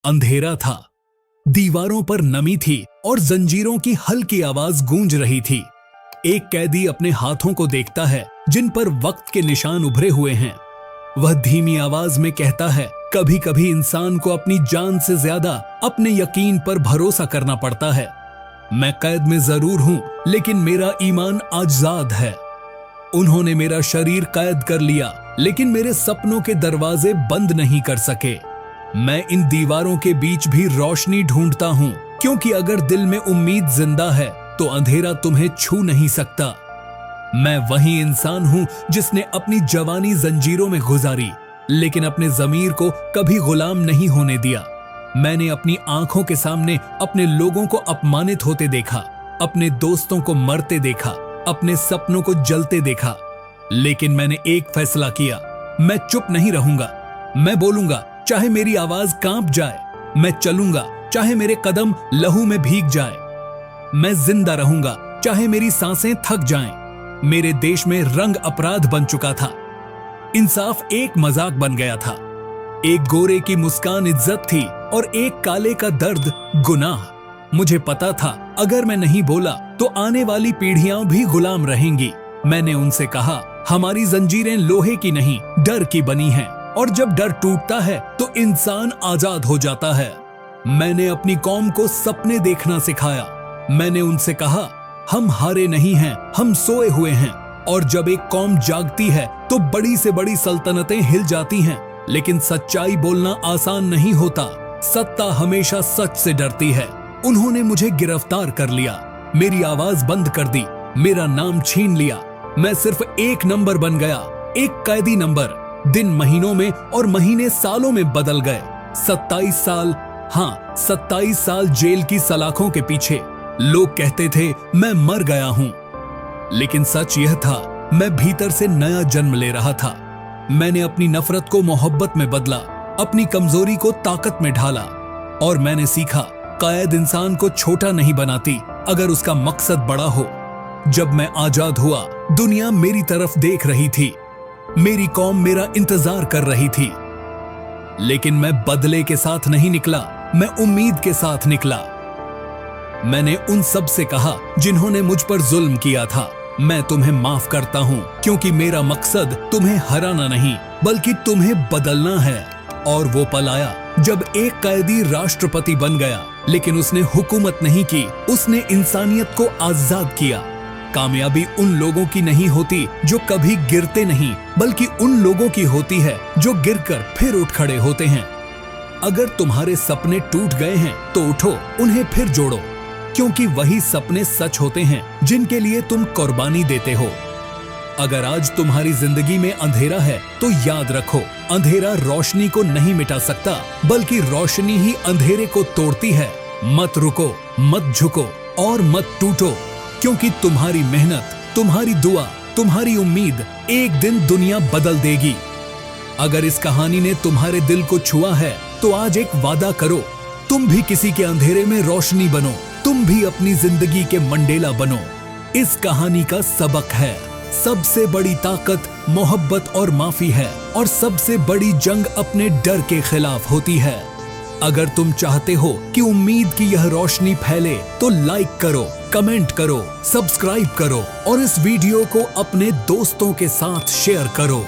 अंधेरा था, दीवारों पर नमी थी और जंजीरों की हल्की आवाज गूंज रही थी। एक कैदी अपने हाथों को देखता है जिन पर वक्त के निशान उभरे हुए हैं। वह धीमी आवाज में कहता है, कभी कभी इंसान को अपनी जान से ज्यादा अपने यकीन पर भरोसा करना पड़ता है। मैं कैद में जरूर हूं, लेकिन मेरा ईमान आजाद है। उन्होंने मेरा शरीर कैद कर लिया, लेकिन मेरे सपनों के दरवाजे बंद नहीं कर सके। मैं इन दीवारों के बीच भी रोशनी ढूंढता हूं, क्योंकि अगर दिल में उम्मीद जिंदा है तो अंधेरा तुम्हें छू नहीं सकता। मैं वही इंसान हूं जिसने अपनी जवानी जंजीरों में गुजारी, लेकिन अपने ज़मीर को कभी गुलाम नहीं होने दिया। मैंने अपनी आंखों के सामने अपने लोगों को अपमानित होते देखा, अपने दोस्तों को मरते देखा, अपने सपनों को जलते देखा। लेकिन मैंने एक फैसला किया, मैं चुप नहीं रहूंगा। मैं बोलूंगा, चाहे मेरी आवाज कांप जाए। मैं चलूंगा, चाहे मेरे कदम लहू में भीग जाए। मैं जिंदा रहूंगा, चाहे मेरी सांसें थक जाएं। मेरे देश में रंग अपराध बन चुका था। इंसाफ एक मजाक बन गया था। एक गोरे की मुस्कान इज्जत थी और एक काले का दर्द गुनाह। मुझे पता था, अगर मैं नहीं बोला तो आने वाली पीढ़ियां भी गुलाम रहेंगी। मैंने उनसे कहा, हमारी जंजीरें लोहे की नहीं, डर की बनी हैं, और जब डर टूटता है तो इंसान आजाद हो जाता है। मैंने अपनी कौम को सपने देखना सिखाया। मैंने उनसे कहा, हम हारे नहीं हैं, हम सोए हुए हैं। और जब एक कौम जागती है तो बड़ी से बड़ी सल्तनतें हिल जाती हैं। लेकिन सच्चाई बोलना आसान नहीं होता। सत्ता हमेशा सच से डरती है। उन्होंने मुझे गिरफ्तार कर लिया, मेरी आवाज बंद कर दी, मेरा नाम छीन लिया। मैं सिर्फ एक नंबर बन गया, एक कैदी नंबर। दिन महीनों में और महीने सालों में बदल गए। 27 साल, हाँ 27 साल जेल की सलाखों के पीछे। लोग कहते थे मैं मर गया हूं, लेकिन सच यह था, मैं भीतर से नया जन्म ले रहा था। मैंने अपनी नफरत को मोहब्बत में बदला, अपनी कमजोरी को ताकत में ढाला। और मैंने सीखा, कैद इंसान को छोटा नहीं बनाती अगर उसका मकसद बड़ा हो। जब मैं आजाद हुआ, दुनिया मेरी तरफ देख रही थी, मेरी कौम मेरा इंतजार कर रही थी। लेकिन मैं बदले के साथ नहीं निकला, मैं उम्मीद के साथ निकला। मैंने उन सब से कहा जिन्होंने मुझ पर जुल्म किया था, मैं तुम्हें माफ करता हूं, क्योंकि मेरा मकसद तुम्हें हराना नहीं बल्कि तुम्हें बदलना है। और वो पल आया जब एक कैदी राष्ट्रपति बन गया, लेकिन उसने हुकूमत नहीं की, उसने इंसानियत को आजाद किया। कामयाबी उन लोगों की नहीं होती जो कभी गिरते नहीं, बल्कि उन लोगों की होती है जो गिरकर फिर उठ खड़े होते हैं। अगर तुम्हारे सपने टूट गए हैं तो उठो, उन्हें फिर जोड़ो, क्योंकि वही सपने सच होते हैं जिनके लिए तुम कुर्बानी देते हो। अगर आज तुम्हारी जिंदगी में अंधेरा है तो याद रखो, अंधेरा रोशनी को नहीं मिटा सकता, बल्कि रोशनी ही अंधेरे को तोड़ती है। मत रुको, मत झुको और मत टूटो, क्योंकि तुम्हारी मेहनत, तुम्हारी दुआ, तुम्हारी उम्मीद एक दिन दुनिया बदल देगी। अगर इस कहानी ने तुम्हारे दिल को छुआ है तो आज एक वादा करो, तुम भी किसी के अंधेरे में रोशनी बनो, तुम भी अपनी जिंदगी के मंडेला बनो। इस कहानी का सबक है, सबसे बड़ी ताकत मोहब्बत और माफी है, और सबसे बड़ी जंग अपने डर के खिलाफ होती है। अगर तुम चाहते हो कि उम्मीद की यह रोशनी फैले तो लाइक करो, कमेंट करो, सब्सक्राइब करो और इस वीडियो को अपने दोस्तों के साथ शेयर करो।